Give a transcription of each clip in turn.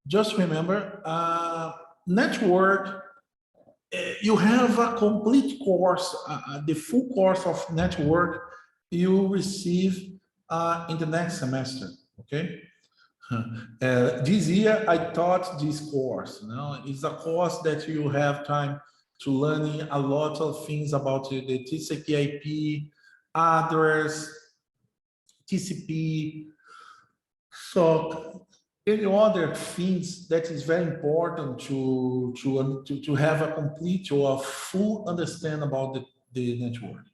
just remember, network, you have a complete course, the full course of network you receive in the next semester, okay? This year I taught this course. It's a course that you have time to learning a lot of things about the TCP/IP, address, TCP, so any other things that is very important to have a complete or a full understand about the network.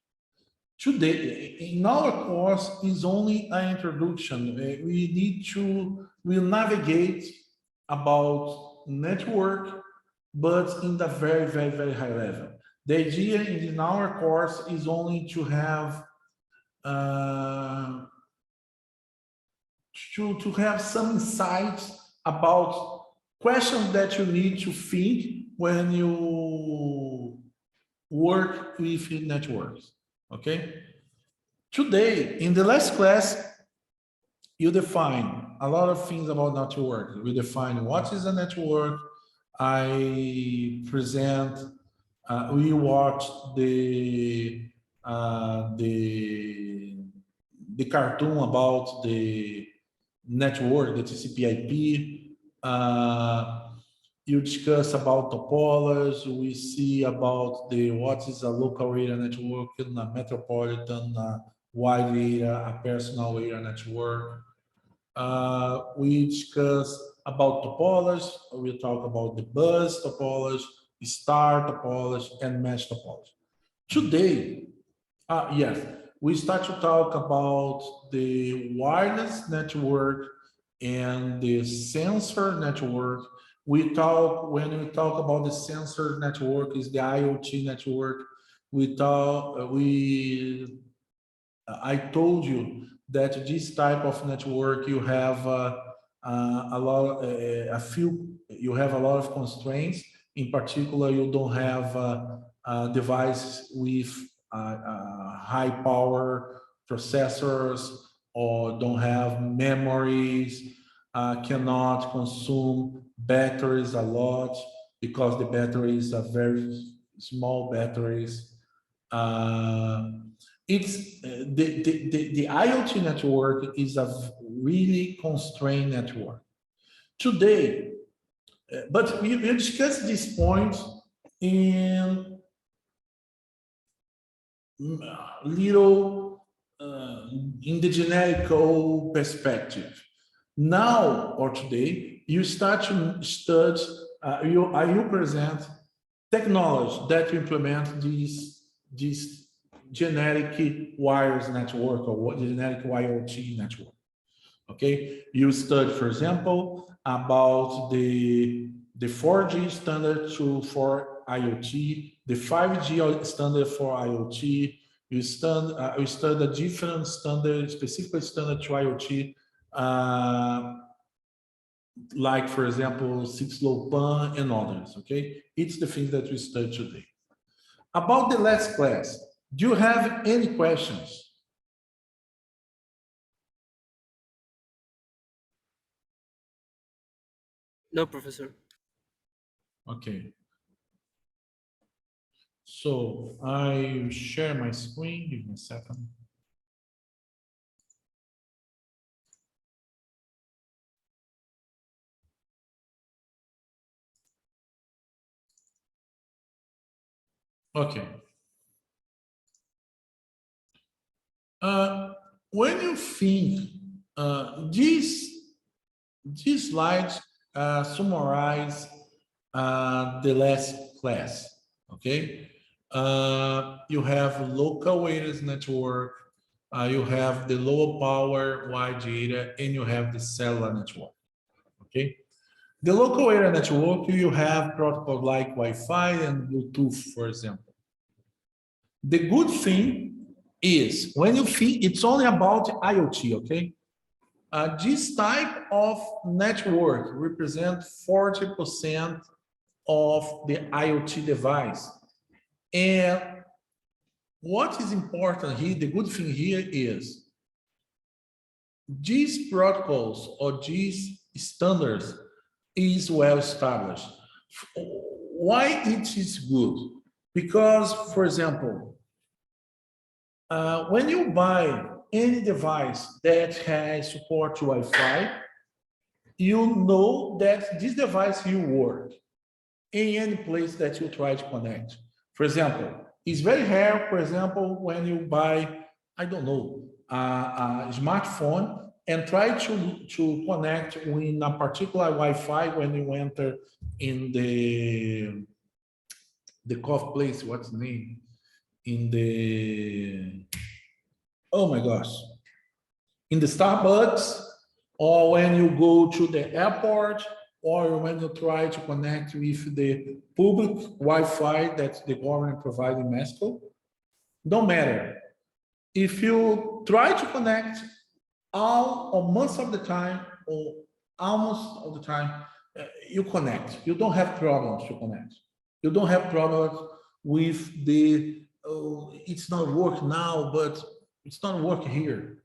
Today, in our course, is only an introduction. We need to navigate about network, but in the very, very, very high level. The idea in our course is only to have some insights about questions that you need to think when you work with networks. Okay. Today, in the last class, you define a lot of things about network. We define what is a network. I present. We watch the cartoon about the network, the TCP/IP. You discuss about topology. We see about what is a local area network, a metropolitan, a wide area, a personal area network. We discuss about topology. We talk about the bus topology, star topology, and mesh topology. Today, yes, we start to talk about the wireless network and the sensor network. When we talk about the sensor network, is the IoT network. I told you that this type of network, you have you have a lot of constraints. In particular, you don't have a device with high power processors, or don't have memories, cannot consume batteries a lot, because the batteries are very small batteries. The IoT network is a really constrained network today, but we discussed this point in little in the generical perspective. Now or today, you start to study, you present technology that implement this generic wireless network, or generic IoT network. Okay, you study, for example, about the 4G standard for IoT, the 5G standard for IoT. You study a different standard, specific standard to IoT, like, for example, 6LoWPAN and others. Okay, it's the thing that we study today. About the last class, do you have any questions? No, Professor. Okay. So I share my screen. Give me a second. Okay. When you think these slides summarize the last class. Okay. You have local wireless network. You have the low power wide area, and you have the cellular network. Okay. The local area network, you have protocols like Wi-Fi and Bluetooth, for example. The good thing is, when you think it's only about IoT, okay? This type of network represents 40% of the IoT device. And what is important here, the good thing here is, these protocols or these standards is well established. Why it is good? Because, for example, when you buy any device that has support to Wi-Fi, you know that this device will work in any place that you try to connect. For example, it's very rare, for example, when you buy, I don't know, a smartphone and try to connect with a particular Wi-Fi when you enter in the cough place, what's the name? In the, oh my gosh, in the Starbucks, or when you go to the airport, or when you try to connect with the public Wi-Fi that the government provides in Mexico. Don't matter. If you try to connect all or most of the time, or almost all the time, you connect. You don't have problems to connect. You don't have problems with the, oh, it's not working now, but it's not working here.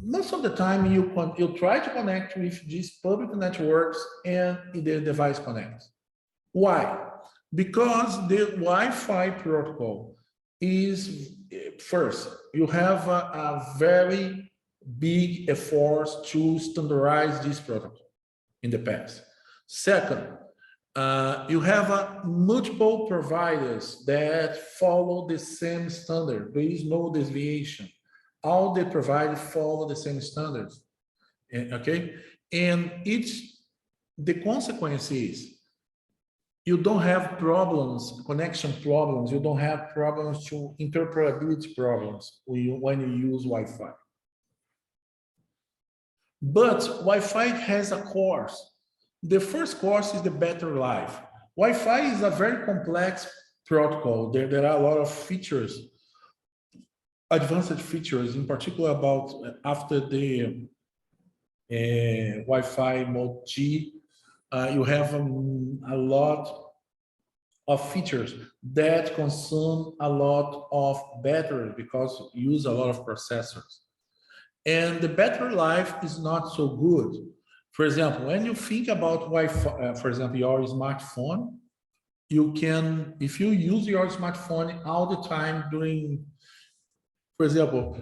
Most of the time you try to connect with these public networks and the device connects. Why? Because the Wi-Fi protocol is, first, you have a very big effort to standardize this protocol in the past. Second, you have multiple providers that follow the same standard. There is no deviation. All the providers follow the same standards, okay? And the consequence is you don't have problems, connection problems. You don't have problems to interoperability problems when you use Wi-Fi. But Wi-Fi has a course. The first course is the battery life. Wi-Fi is a very complex protocol. There are a lot of features, advanced features, in particular about after the Wi-Fi mode G, you have a lot of features that consume a lot of battery because you use a lot of processors. And the battery life is not so good. For example, when you think about Wi-Fi, for example, your smartphone, you can, if you use your smartphone all the time during, for example,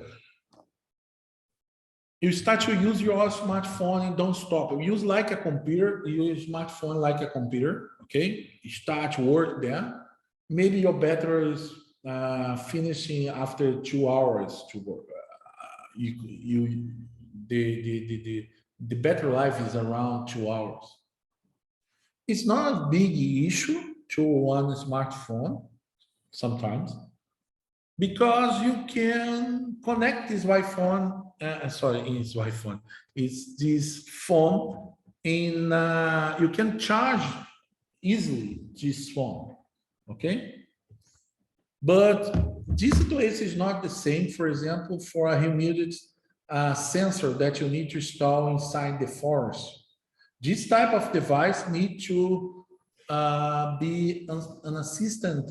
you start to use your smartphone and don't stop. You use like a computer, you use smartphone like a computer, okay? You start to work there. Maybe your battery is finishing after 2 hours to work. The battery life is around 2 hours. It's not a big issue to one smartphone sometimes, because you can connect this Wi-Fi, it's this phone in, you can charge easily this phone, okay? But this situation is not the same, for example, for a humidity sensor that you need to install inside the forest. This type of device need to be an assistant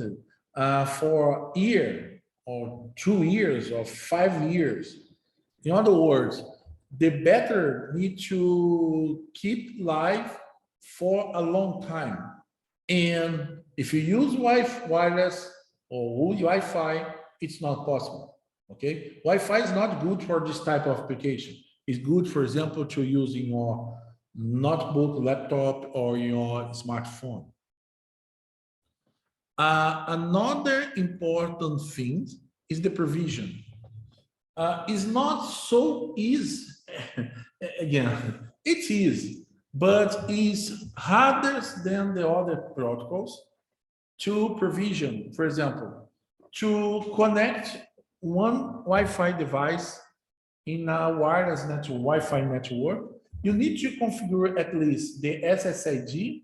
for a year or 2 years or 5 years. In other words, the battery need to keep live for a long time. And if you use wireless or Wi-Fi, it's not possible, okay? Wi-Fi is not good for this type of application. It's good, for example, to use in your notebook, laptop, or your smartphone. Another important thing is the provision. It's not so easy, again, it is, but it's harder than the other protocols to provision. For example, to connect one Wi-Fi device in a wireless network, Wi-Fi network, you need to configure at least the SSID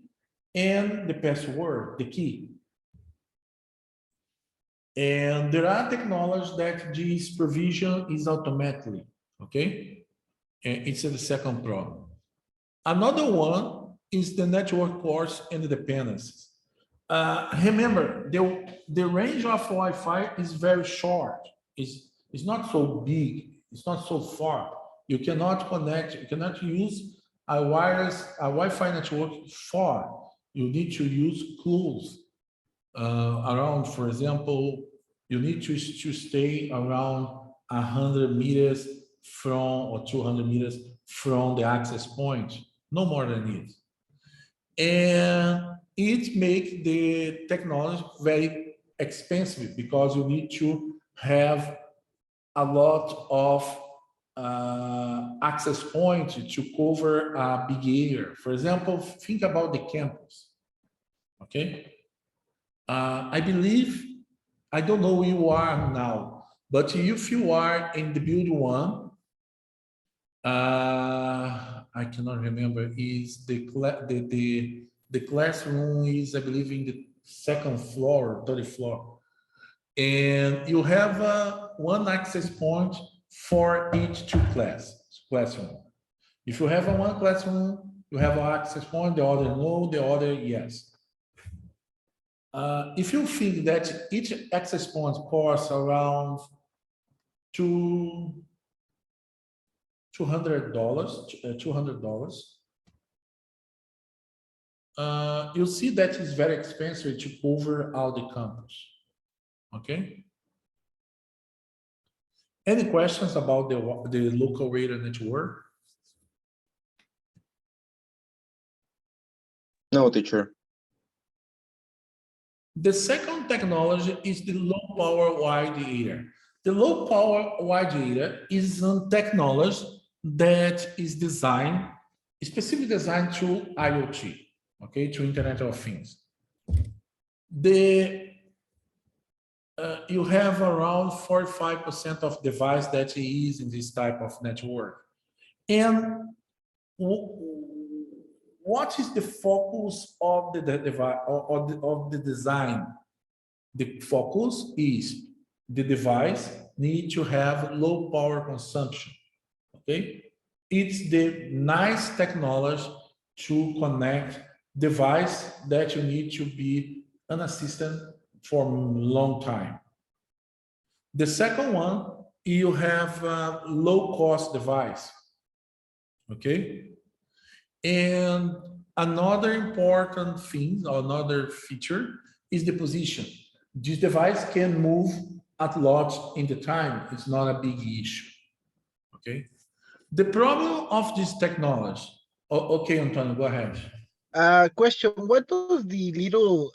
and the password, the key. And there are technologies that this provision is automatically, okay? And it's the second problem. Another one is the network ports and the dependencies. Remember, the range of Wi-Fi is very short. It's not so big. It's not so far. You cannot connect, you cannot use Wi-Fi network for, you need to use close around, for example, you need to stay around 100 meters from, or 200 meters from the access point, no more than it. And it makes the technology very expensive because you need to have a lot of access points to cover a big area. For example, think about the campus, okay? I believe, I don't know where you are now, but if you are in the building one, I cannot remember, is the classroom is, I believe, in the second floor, third floor. And you have one access point for each classroom. If you have one classroom, you have an access point, the other no, the other yes. If you think that each access point costs around $200, you'll see that it's very expensive to cover all the campus. Okay. Any questions about the local area network? No, teacher. The second technology is the low power wide area. The low power wide area is a technology that is designed, specifically designed to IoT, okay, to Internet of Things. You have around 45% of device that is in this type of network. And what is the focus of the device, of the design? The focus is the device need to have low power consumption, okay? It's the nice technology to connect device that you need to be unassisted for a long time. The second one, you have a low cost device, okay? And another important thing, another feature is the position. This device can move a lot in the time. It's not a big issue, okay? The problem of this technology, okay, Antonio, go ahead. Question, what does the little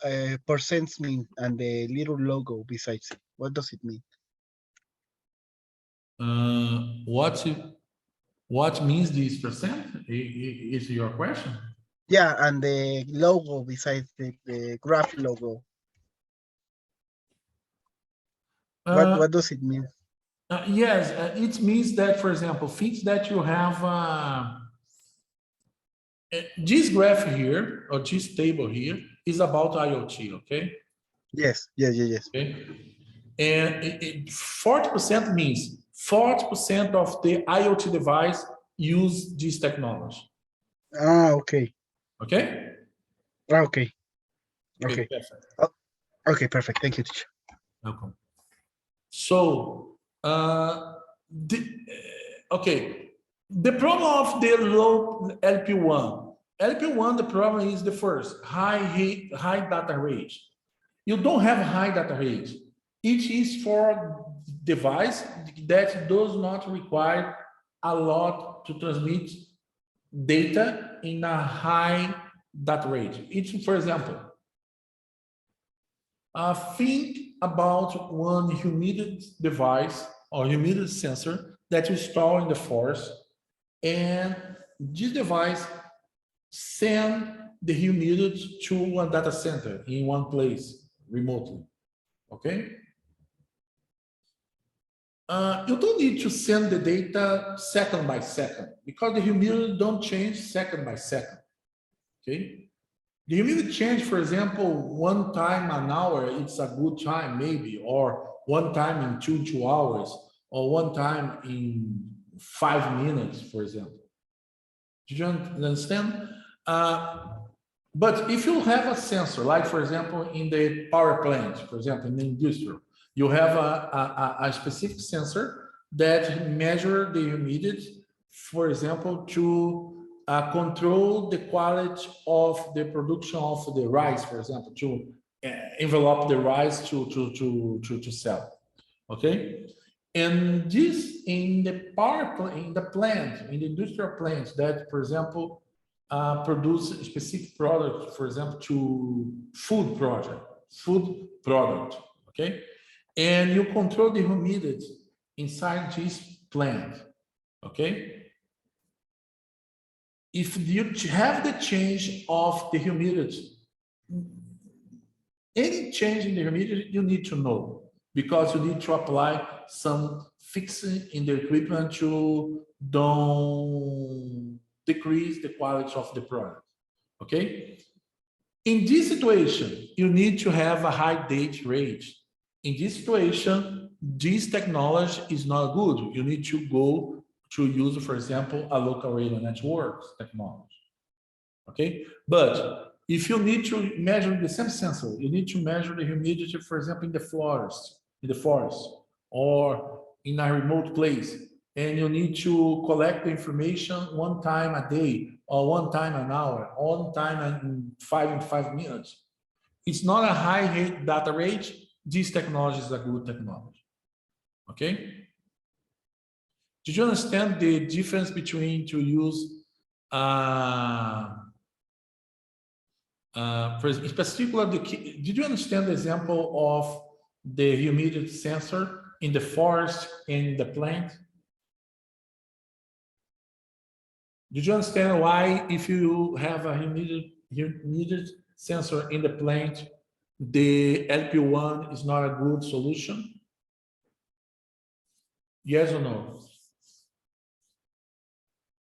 percents mean and the little logo besides it? What does it mean? What means this percent is your question? Yeah, and the logo besides the graph logo. What does it mean? Yes, it means that, for example, things that you have, this graph here, or this table here, is about IoT, okay? Yes. Okay. And 40% means 40% of the IoT device use this technology. Okay. Okay? Okay. Perfect. Okay, perfect. Thank you, teacher. Welcome. So, okay, the problem of the low LP1. LP1, the problem is the first, high data rate. You don't have high data rate. It is for device that does not require a lot to transmit data in a high data rate. It's, for example, think about one humidity device or humidity sensor that you install in the forest, and this device send the humidity to a data center in one place remotely, okay? You don't need to send the data second by second because the humidity don't change second by second, okay? The humidity change, for example, one time an hour, it's a good time maybe, or one time in two hours, or one time in 5 minutes, for example. Do you understand? But if you have a sensor, like for example, in the power plant, for example, in the industrial, you have a specific sensor that measure the humidity, for example, to control the quality of the production of the rice, for example, to envelop the rice to sell. Okay, and this in the power plant, in the industrial plants that, for example, produce specific product, for example, to food product. Okay, and you control the humidity inside this plant. Okay, if you have the change of the humidity, any change in the humidity, you need to know, because you need to apply some fixing in the equipment to don't decrease the quality of the product. Okay. In this situation, you need to have a high data rate. In this situation, this technology is not good. You need to go to use, for example, a local area network technology. Okay, but if you need to measure the same sensor, you need to measure the humidity, for example, in the forest, or in a remote place, and you need to collect the information one time a day, or one time an hour, one time in 5 minutes. It's not a high rate data rate. This technology is a good technology. Okay. Did you understand the difference between to use in particular, did you understand the example of the humidity sensor in the forest and in the plant? Did you understand why, if you have a humidity sensor in the plant, the LP1 is not a good solution? Yes or no?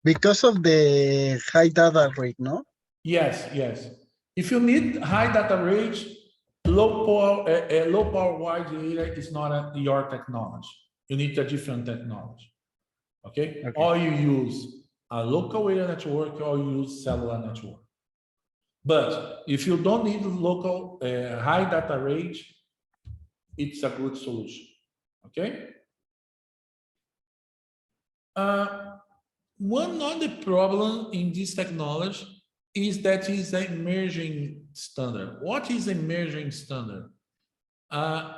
Because of the high data rate, no? Yes, yes. If you need high data rate, low power wide data is not your technology. You need a different technology. Okay? Or you use a local area network, or you use cellular network. But if you don't need local high data rate, it's a good solution. Okay? One other problem in this technology is that it's an emerging standard. What is emerging standard?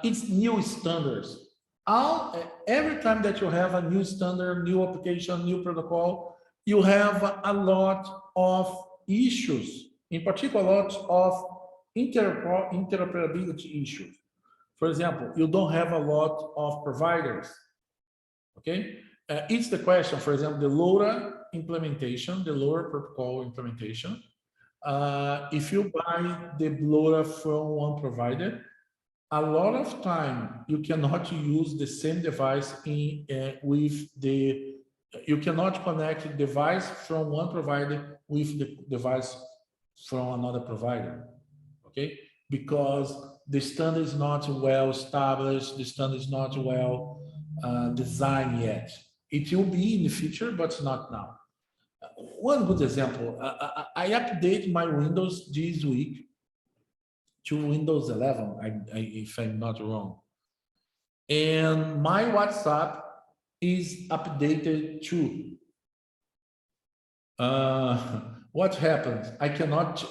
It's new standards. Every time that you have a new standard, new application, new protocol, you have a lot of issues, in particular, a lot of interoperability issues. For example, you don't have a lot of providers. Okay, it's the question, for example, the LoRa implementation, the LoRa protocol implementation. If you buy the LoRa from one provider, a lot of time you cannot use the same device you cannot connect the device from one provider with the device from another provider. Okay, because the standard is not well established, the standard is not well designed yet. It will be in the future, but not now. One good example, I update my Windows this week to Windows 11, if I'm not wrong. And my WhatsApp is updated too. What happens? I cannot,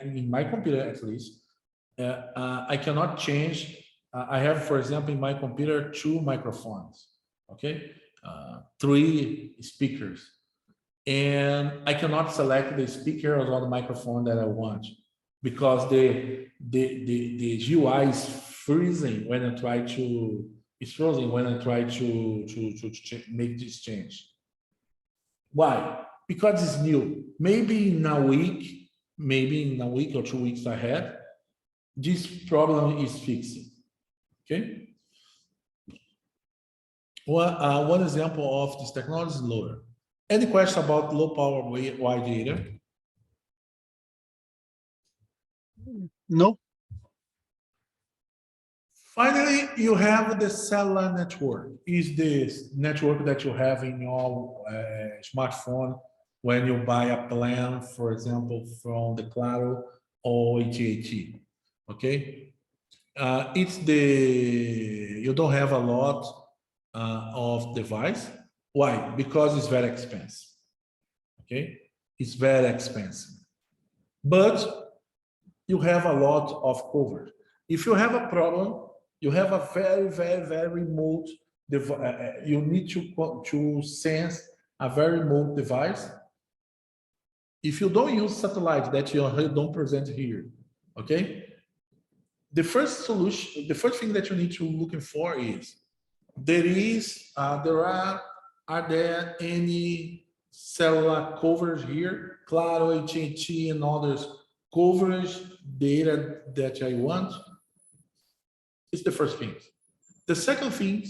in my computer at least, I cannot change. I have, for example, in my computer, 2 microphones, okay? 3 speakers. And I cannot select the speaker or the microphone that I want, because the UI is freezing when I try to, make this change. Why? Because it's new. Maybe in a week or 2 weeks ahead, this problem is fixing. Okay. Well, one example of this technology is LoRa. Any question about low power wide data? No. Finally, you have the cellular network. Is this network that you have in your smartphone when you buy a plan, for example, from the Claro or AT&T. Okay, you don't have a lot of device. Why? Because it's very expensive. Okay, It's very expensive. But you have a lot of coverage. If you have a problem, you have a very, very, very remote device. You need to sense a very remote device. If you don't use satellite that you don't present here, okay? The first solution, the first thing that you need to looking for is are there any cellular coverage here? Claro, AT&T and others coverage data that I want. It's the first thing. The second thing,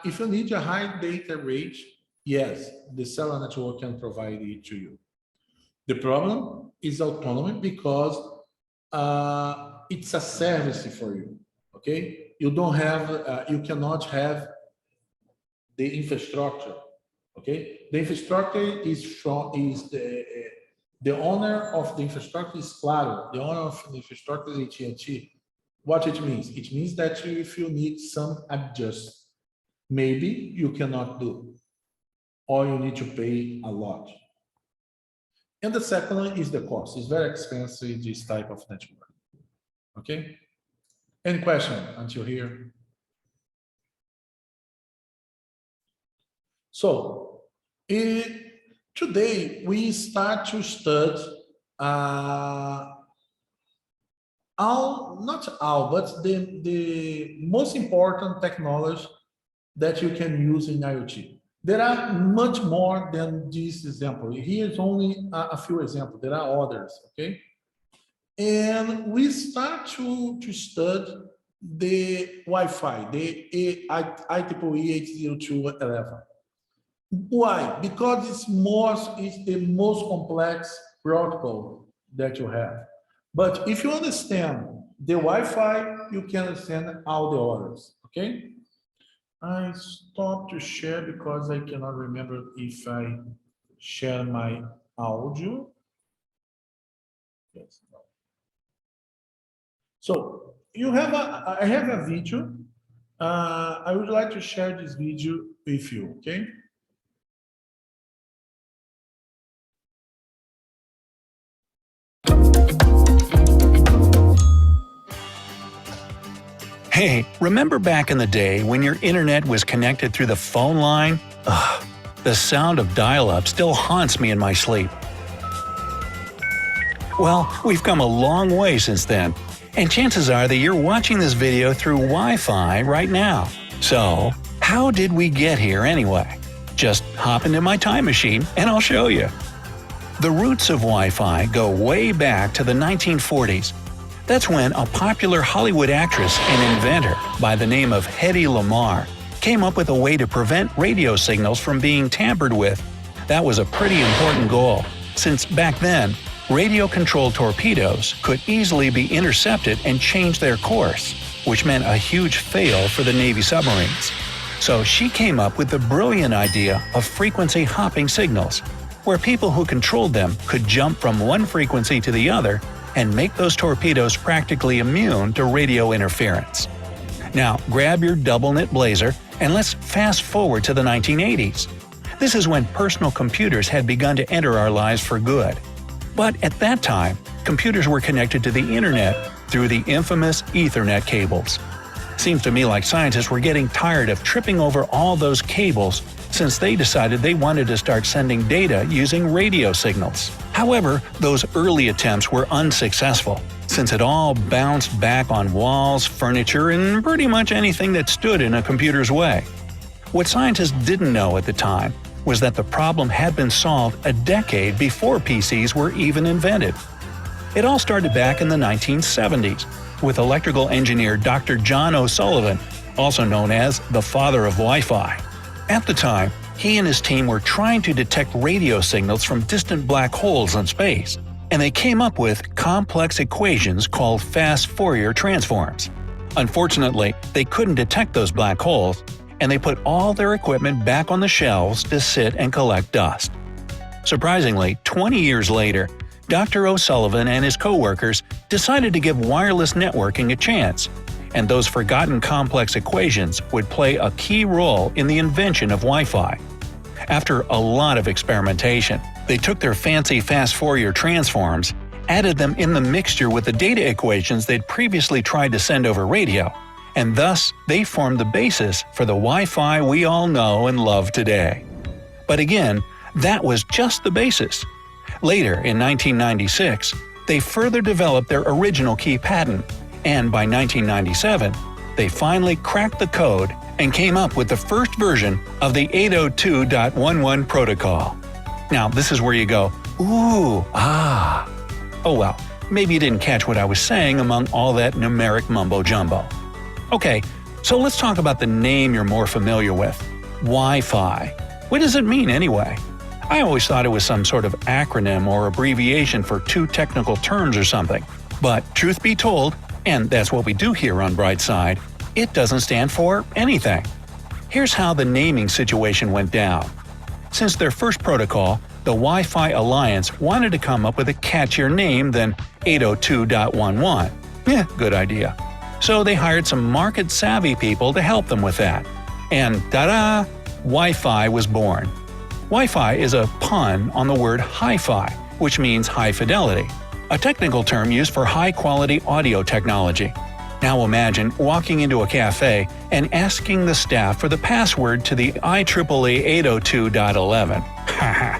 if you need a high data rate, yes, the cellular network can provide it to you. The problem is autonomy because it's a service for you. Okay, you don't have, you cannot have the infrastructure. Okay, the infrastructure is the owner of the infrastructure is Claro. The owner of the infrastructure is AT&T. What it means? It means that if you need some adjust, maybe you cannot do, or you need to pay a lot. And the second one is the cost. It's very expensive, this type of network. Okay. Any question until here? So today we start to study but the most important technology that you can use in IoT. There are much more than this example. Here is only a few examples. There are others, okay? And we start to study the Wi-Fi, the IEEE 802.11. Why? Because it's the most complex protocol that you have. But if you understand the Wi-Fi, you can understand all the others, okay? I stopped to share because I cannot remember if I share my audio. Yes. So I have a video. I would like to share this video with you, okay? Hey, remember back in the day when your internet was connected through the phone line? Ugh, the sound of dial-up still haunts me in my sleep. Well, we've come a long way since then, and chances are that you're watching this video through Wi-Fi right now. So, how did we get here anyway? Just hop into my time machine and I'll show you. The roots of Wi-Fi go way back to the 1940s. That's when a popular Hollywood actress and inventor by the name of Hedy Lamarr came up with a way to prevent radio signals from being tampered with. That was a pretty important goal, since back then, radio-controlled torpedoes could easily be intercepted and change their course, which meant a huge fail for the Navy submarines. So she came up with the brilliant idea of frequency-hopping signals, where people who controlled them could jump from one frequency to the other and make those torpedoes practically immune to radio interference. Now, grab your double-knit blazer and let's fast forward to the 1980s. This is when personal computers had begun to enter our lives for good. But at that time, computers were connected to the internet through the infamous Ethernet cables. Seems to me like scientists were getting tired of tripping over all those cables since they decided they wanted to start sending data using radio signals. However, those early attempts were unsuccessful, since it all bounced back on walls, furniture, and pretty much anything that stood in a computer's way. What scientists didn't know at the time was that the problem had been solved a decade before PCs were even invented. It all started back in the 1970s, with electrical engineer Dr. John O'Sullivan, also known as the father of Wi-Fi. At the time, he and his team were trying to detect radio signals from distant black holes in space, and they came up with complex equations called fast Fourier transforms. Unfortunately, they couldn't detect those black holes, and they put all their equipment back on the shelves to sit and collect dust. Surprisingly, 20 years later, Dr. O'Sullivan and his co-workers decided to give wireless networking a chance, and those forgotten complex equations would play a key role in the invention of Wi-Fi. After a lot of experimentation, they took their fancy fast Fourier transforms, added them in the mixture with the data equations they'd previously tried to send over radio, and thus they formed the basis for the Wi-Fi we all know and love today. But again, that was just the basis. Later, in 1996, they further developed their original key patent, and by 1997, they finally cracked the code and came up with the first version of the 802.11 protocol. Now, this is where you go, ooh, ah. Oh well, maybe you didn't catch what I was saying among all that numeric mumbo-jumbo. Okay, so let's talk about the name you're more familiar with, Wi-Fi. What does it mean anyway? I always thought it was some sort of acronym or abbreviation for two technical terms or something. But truth be told, and that's what we do here on Brightside, it doesn't stand for anything. Here's how the naming situation went down. Since their first protocol, the Wi-Fi Alliance wanted to come up with a catchier name than 802.11. Good idea. So they hired some market-savvy people to help them with that. And ta-da! Wi-Fi was born. Wi-Fi is a pun on the word hi-fi, which means high fidelity, a technical term used for high-quality audio technology. Now imagine walking into a cafe and asking the staff for the password to the IEEE 802.11. Haha.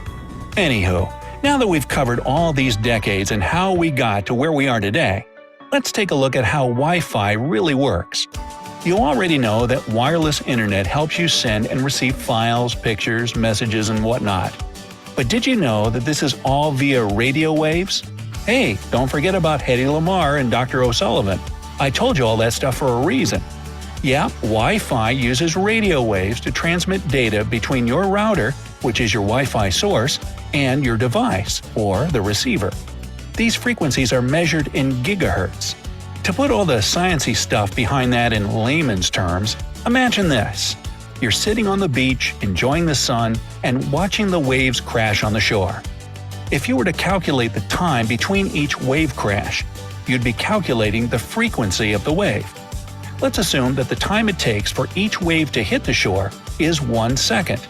Anywho, now that we've covered all these decades and how we got to where we are today, let's take a look at how Wi-Fi really works. You already know that wireless internet helps you send and receive files, pictures, messages, and whatnot. But did you know that this is all via radio waves? Hey, don't forget about Hedy Lamarr and Dr. O'Sullivan. I told you all that stuff for a reason. Yeah, Wi-Fi uses radio waves to transmit data between your router, which is your Wi-Fi source, and your device, or the receiver. These frequencies are measured in gigahertz. To put all the sciencey stuff behind that in layman's terms, imagine this. You're sitting on the beach, enjoying the sun, and watching the waves crash on the shore. If you were to calculate the time between each wave crash, you'd be calculating the frequency of the wave. Let's assume that the time it takes for each wave to hit the shore is 1 second.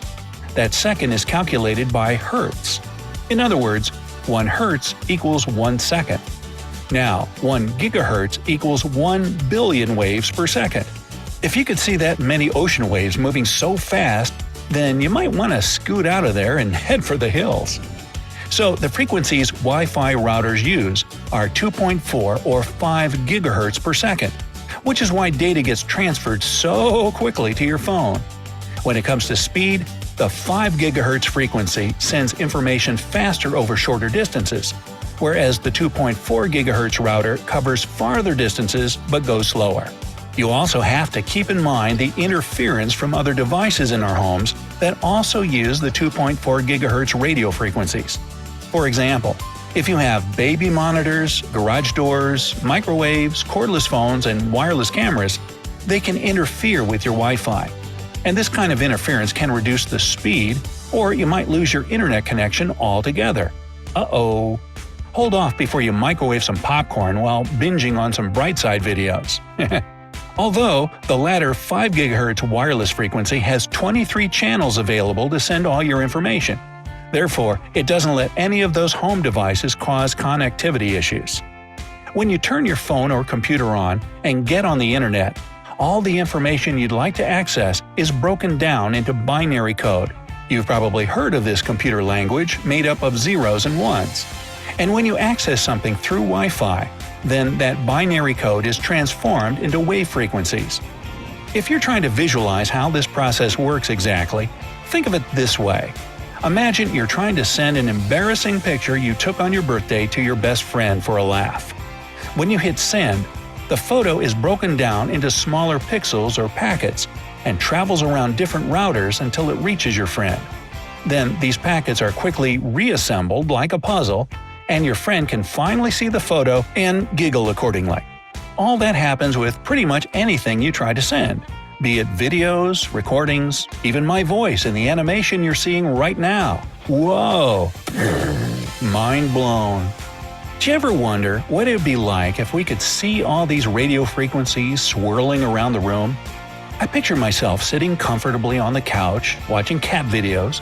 That second is calculated by hertz. In other words, 1 hertz equals 1 second. Now, 1 gigahertz equals 1 billion waves per second. If you could see that many ocean waves moving so fast, then you might want to scoot out of there and head for the hills. So the frequencies Wi-Fi routers use are 2.4 or 5 gigahertz per second, which is why data gets transferred so quickly to your phone. When it comes to speed, the 5 gigahertz frequency sends information faster over shorter distances, whereas the 2.4 gigahertz router covers farther distances but goes slower. You also have to keep in mind the interference from other devices in our homes that also use the 2.4 gigahertz radio frequencies. For example, if you have baby monitors, garage doors, microwaves, cordless phones, and wireless cameras, they can interfere with your Wi-Fi. And this kind of interference can reduce the speed, or you might lose your internet connection altogether. Uh-oh. Hold off before you microwave some popcorn while binging on some Brightside videos. Although, the latter 5 GHz wireless frequency has 23 channels available to send all your information. Therefore, it doesn't let any of those home devices cause connectivity issues. When you turn your phone or computer on and get on the internet, all the information you'd like to access is broken down into binary code. You've probably heard of this computer language made up of zeros and ones. And when you access something through Wi-Fi, then that binary code is transformed into wave frequencies. If you're trying to visualize how this process works exactly, think of it this way. Imagine you're trying to send an embarrassing picture you took on your birthday to your best friend for a laugh. When you hit send, the photo is broken down into smaller pixels or packets and travels around different routers until it reaches your friend. Then these packets are quickly reassembled like a puzzle, and your friend can finally see the photo and giggle accordingly. All that happens with pretty much anything you try to send, be it videos, recordings, even my voice in the animation you're seeing right now. Whoa! Mind blown. Do you ever wonder what it would be like if we could see all these radio frequencies swirling around the room? I picture myself sitting comfortably on the couch, watching cat videos.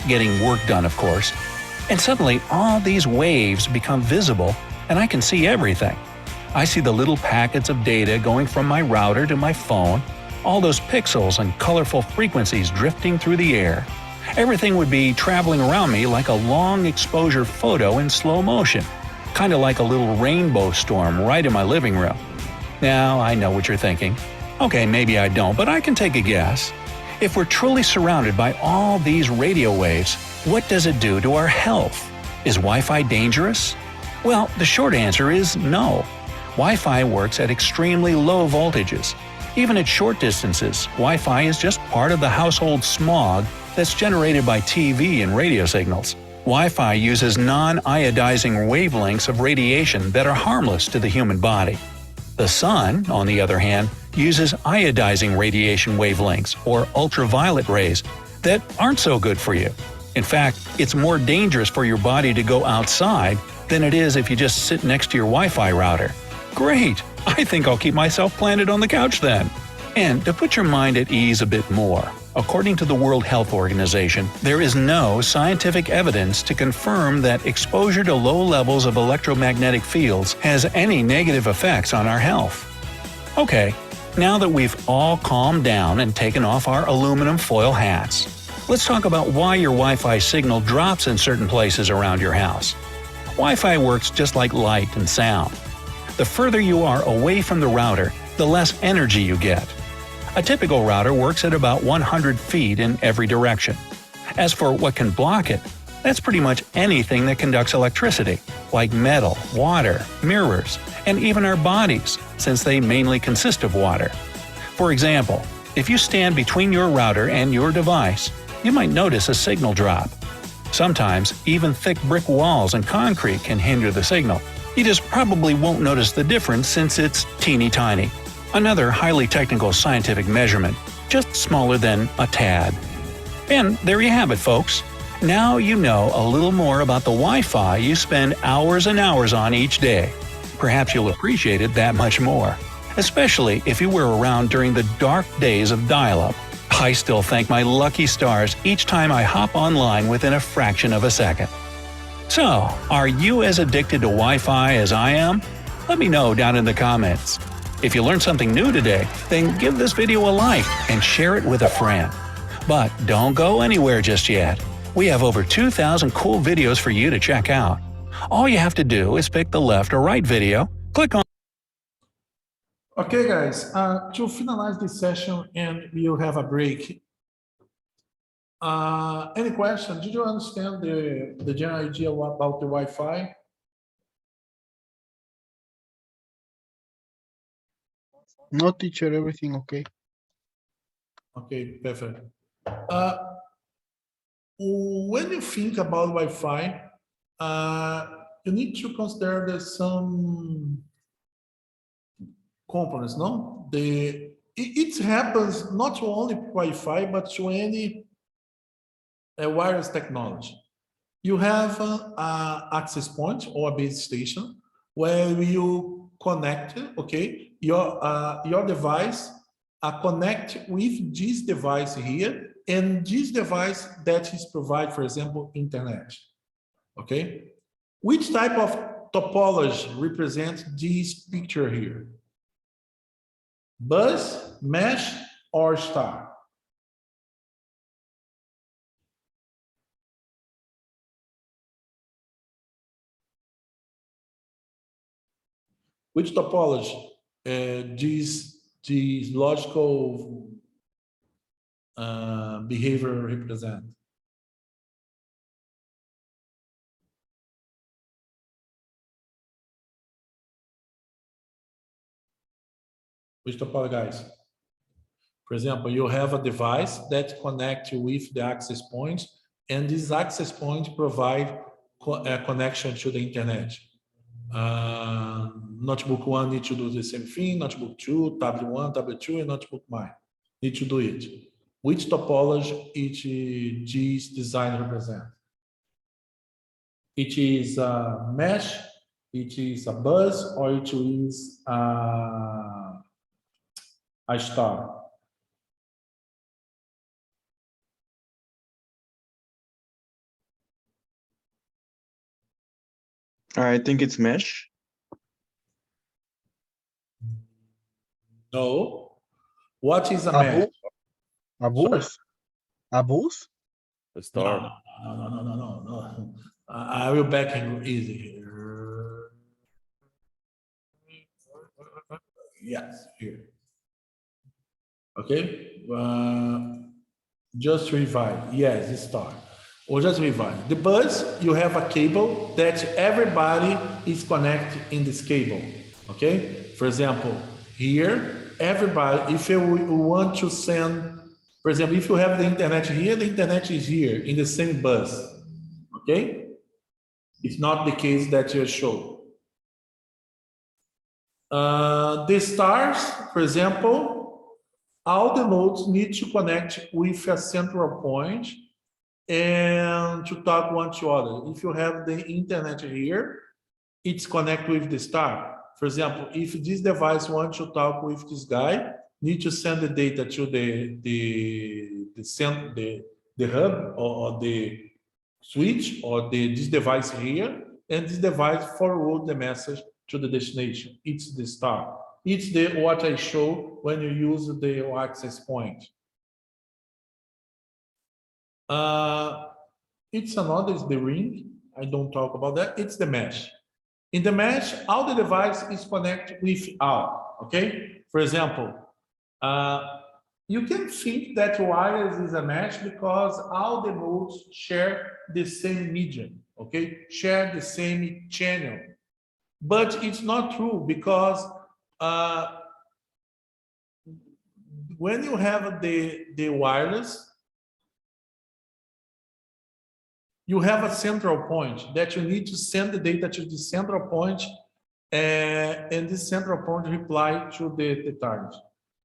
Getting work done, of course. And suddenly, all these waves become visible, and I can see everything. I see the little packets of data going from my router to my phone, all those pixels and colorful frequencies drifting through the air. Everything would be traveling around me like a long exposure photo in slow motion, kind of like a little rainbow storm right in my living room. Now, I know what you're thinking. Okay, maybe I don't, but I can take a guess. If we're truly surrounded by all these radio waves, what does it do to our health? Is Wi-Fi dangerous? Well, the short answer is no. Wi-Fi works at extremely low voltages. Even at short distances, Wi-Fi is just part of the household smog that's generated by TV and radio signals. Wi-Fi uses non-iodizing wavelengths of radiation that are harmless to the human body. The sun, on the other hand, uses iodizing radiation wavelengths, or ultraviolet rays, that aren't so good for you. In fact, it's more dangerous for your body to go outside than it is if you just sit next to your Wi-Fi router. Great! I think I'll keep myself planted on the couch then. And to put your mind at ease a bit more, according to the World Health Organization, there is no scientific evidence to confirm that exposure to low levels of electromagnetic fields has any negative effects on our health. Okay, now that we've all calmed down and taken off our aluminum foil hats, let's talk about why your Wi-Fi signal drops in certain places around your house. Wi-Fi works just like light and sound. The further you are away from the router, the less energy you get. A typical router works at about 100 feet in every direction. As for what can block it, that's pretty much anything that conducts electricity, like metal, water, mirrors, and even our bodies, since they mainly consist of water. For example, if you stand between your router and your device, you might notice a signal drop. Sometimes, even thick brick walls and concrete can hinder the signal. You just probably won't notice the difference since it's teeny tiny. Another highly technical scientific measurement, just smaller than a tad. And there you have it, folks. Now you know a little more about the Wi-Fi you spend hours and hours on each day. Perhaps you'll appreciate it that much more, especially if you were around during the dark days of dial-up. I still thank my lucky stars each time I hop online within a fraction of a second. So, are you as addicted to Wi-Fi as I am? Let me know down in the comments. If you learned something new today, then give this video a like and share it with a friend. But don't go anywhere just yet. We have over 2,000 cool videos for you to check out. All you have to do is pick the left or right video, click on. Okay, guys, to finalize this session and we'll have a break. Any question? Did you understand the general idea about the Wi-Fi? No, teacher, everything okay. Okay, perfect. When you think about Wi-Fi, you need to consider there's some components, no? It happens not to only Wi-Fi, but to any wireless technology. You have an access point or a base station where you connect, okay, your device connect with this device here, and this device that is provide, for example, internet, okay? Which type of topology represents this picture here? Bus, mesh, or star? Which topology this logical behavior represent? Which topology, guys? For example, you have a device that connects with the access point, and this access point provide a connection to the internet. Notebook 1 need to do the same thing, notebook 2, tablet 1, tablet 2, and notebook mine need to do it. Which topology each this design represent? It is a mesh, it is a bus, or it is a star? I think it's mesh. No. What is a A mesh? booth? A booth? A booth? The No, star. no. I will back you easy here. Yes, here. Okay. Just revive. Yes, it's star. Or just revive. The bus, you have a cable that everybody is connected in this cable. Okay. For example, here, everybody, if you want to send, for example, if you have the internet here, the internet is here in the same bus. Okay. It's not the case that you show. The stars, for example, all the nodes need to connect with a central point and to talk one to other. If you have the internet here, it's connect with the star. For example, if this device wants to talk with this guy, need to send the data to the hub or the switch or this device here, and this device forward the message to the destination. It's the star. It's the what I show when you use the access point. It's another is the ring. I don't talk about that. It's the mesh. In the mesh, all the device is connected with all. Okay. For example, you can think that wireless is a mesh because all the nodes share the same medium. Okay, share the same channel, but it's not true because when you have the wireless, you have a central point that you need to send the data to the central point, and this central point reply to the target.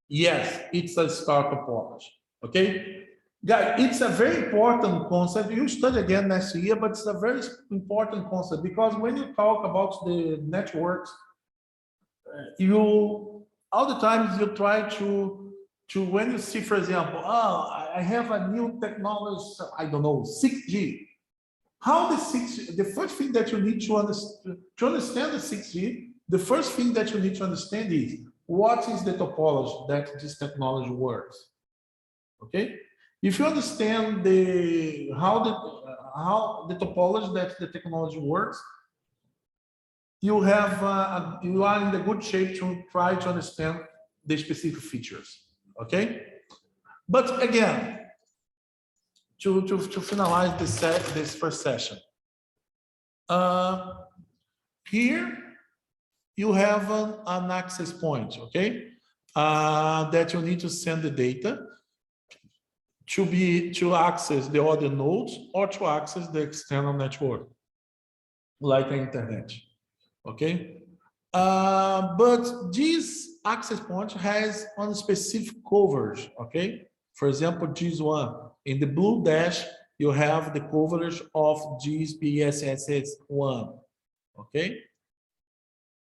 Yes, it's a star topology. Okay, guys, it's a very important concept. You study again next year, but it's a very important concept because when you talk about the networks, you all the times you try to when you see, for example, oh, I have a new technology, I don't know, 6G. How the 6G, the first thing that you need to understand the 6G, the first thing that you need to understand is what is the topology that this technology works. Okay, if you understand how the topology that the technology works, you have you are in the good shape to try to understand the specific features. Okay, but again, to finalize this first session, here you have an access point. Okay, that you need to send the data to access the other nodes or to access the external network, like the internet. Okay, but this access point has one specific coverage. Okay, for example, this one in the blue dash, you have the coverage of GSPSS1. Okay,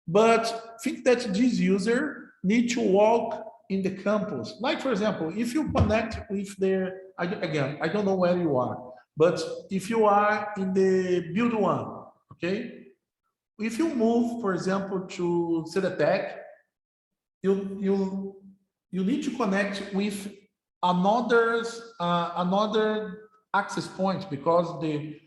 but think that this user need to walk in the campus. Like, for example, if you connect with again, I don't know where you are, but if you are in the build one, okay, if you move, for example, to Sedetec, you need to connect with another access point because the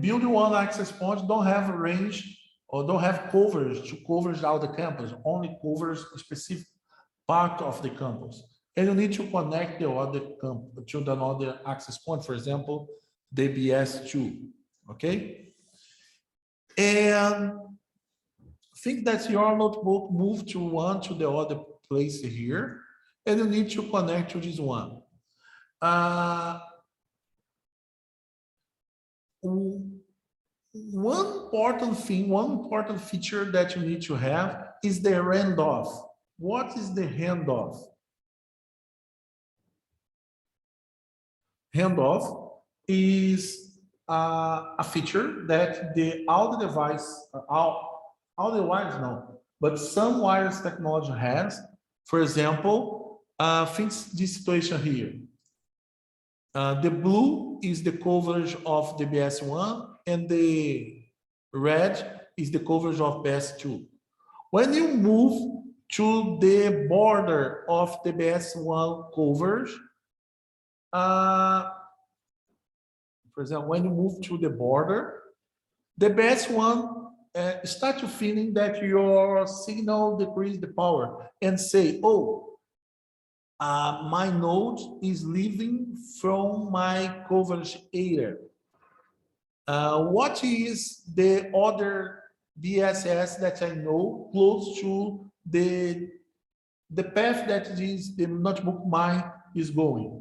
build one access point don't have a range or don't have coverage to cover all the campus, only covers a specific part of the campus. And you need to connect the other campus to another access point, for example, the BS2. Okay. And think that your notebook move to one to the other place here, and you need to connect to this one. One important feature that you need to have is the handoff. What is the handoff? Handoff is a feature that all the wires no, but some wireless technology has. For example, think this situation here. The blue is the coverage of the BS1, and the red is the coverage of BS2. When you move to the border of the BS1 coverage, for example, when you move to the border, the BS1 start to feeling that your signal decrease the power and say, oh, my node is leaving from my coverage area. What is the other BSS that I know close to the path that is the notebook mine is going?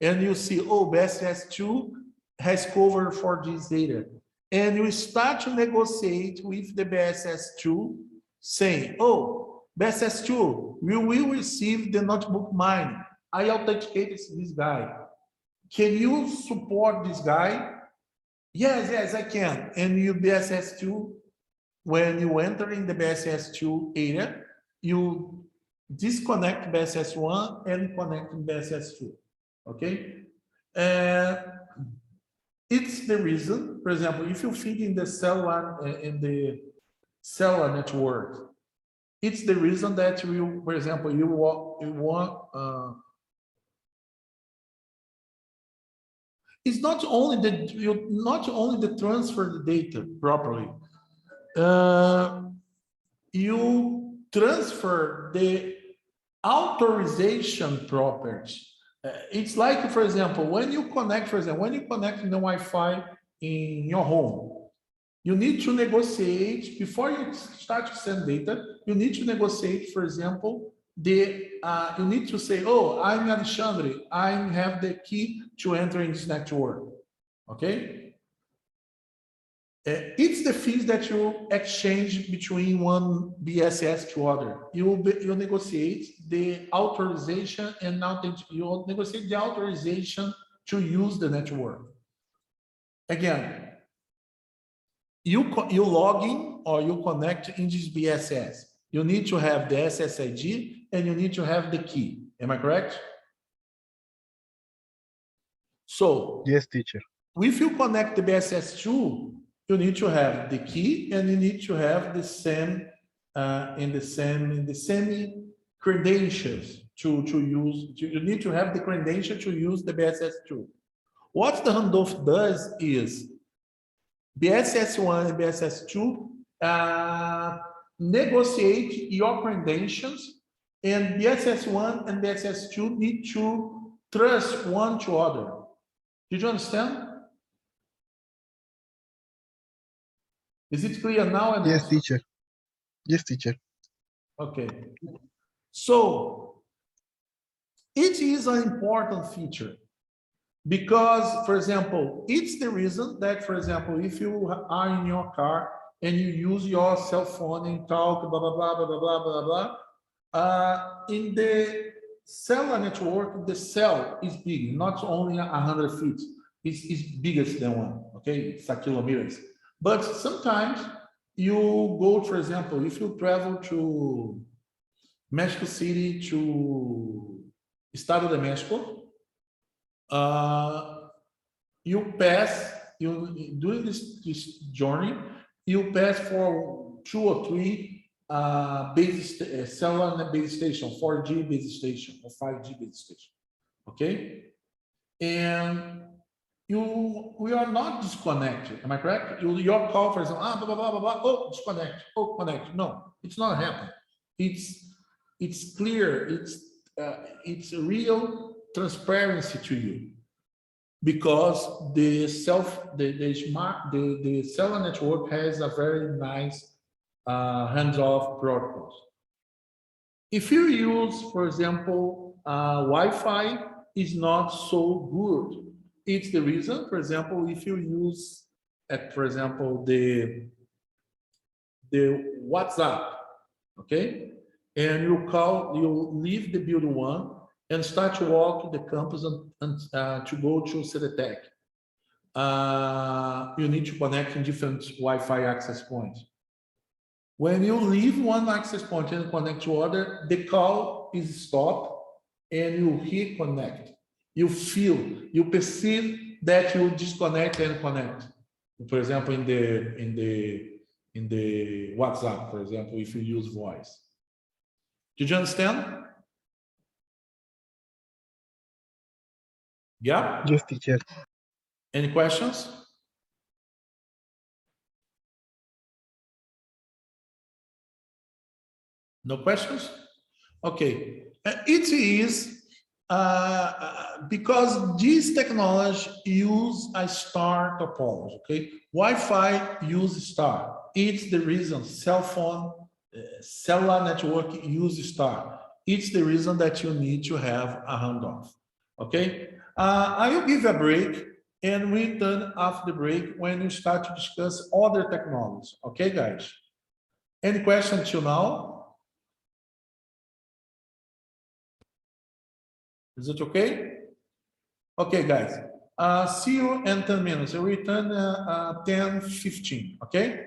And you see, oh, BSS2 has cover for this area. And you start to negotiate with the BSS2 saying, oh, BSS2, we will receive the notebook mine. I authenticated this guy. Can you support this guy? Yes, I can. And you BSS2, when you enter in the BSS2 area, you disconnect BSS1 and connect BSS2. Okay? It's the reason, for example, if you feed in the cellular network, it's the reason that you, for example, you want it's not only that you transfer the data properly, you transfer the authorization properties. It's like, for example, when you connect, in the Wi-Fi in your home, you need to negotiate before you start to send data. You need to negotiate, for example, you need to say, oh, I'm Alexandre, I have the key to enter in this network. Okay? It's the fees that you exchange between one BSS to other. You negotiate the authorization and now you negotiate the authorization to use the network. Again, you log in or you connect in this BSS. You need to have the SSID and you need to have the key. Am I correct? So, yes, teacher. If you connect the BSS2, you need to have the key and you need to have the same credentials to use. You need to have the credential to use the BSS2. What the handoff does is BSS1 and BSS2 negotiate your credentials, and BSS1 and BSS2 need to trust one to other. Did you understand? Is it clear now? Yes, teacher. Yes, teacher. Okay. So it is an important feature because, for example, it's the reason that, for example, if you are in your car and you use your cell phone and talk, blah, blah, blah, blah, blah, blah, blah, blah, in the cellular network, the cell is big, not only 100 feet, it's bigger than one, okay? It's a kilometers. But sometimes you go, for example, if you travel to Mexico City to Estado de Mexico, during this journey, you pass for 2 or 3 cellular base station, 4G base station or 5G base station, okay? And we are not disconnected, am I correct? Your call, for example, blah, blah, blah, blah, blah, oh, disconnect, oh, connect. No, it's not happening. It's clear, it's real transparency to you because the cellular network has a very nice hands-off protocols. If you use, for example, Wi-Fi is not so good. It's the reason, for example, if you use, for example, the WhatsApp, okay? And you leave the building 1 and start to walk the campus and to go to CDTEC. You need to connect in different Wi-Fi access points. When you leave one access point and connect to other, the call is stopped and you reconnect. You feel, you perceive that you disconnect and connect. For example, in the WhatsApp, for example, if you use voice. Did you understand? Yeah? Yes, teacher. Any questions? No questions? Okay. It is because this technology use a star topology, okay? Wi-Fi use star. It's the reason cell phone, cellular network use star. It's the reason that you need to have a handoff, okay? I will give a break and return after the break when you start to discuss other technologies, okay, guys? Any questions till now? Is it okay? Okay, guys. See you in 10 minutes. I return 10:15, okay?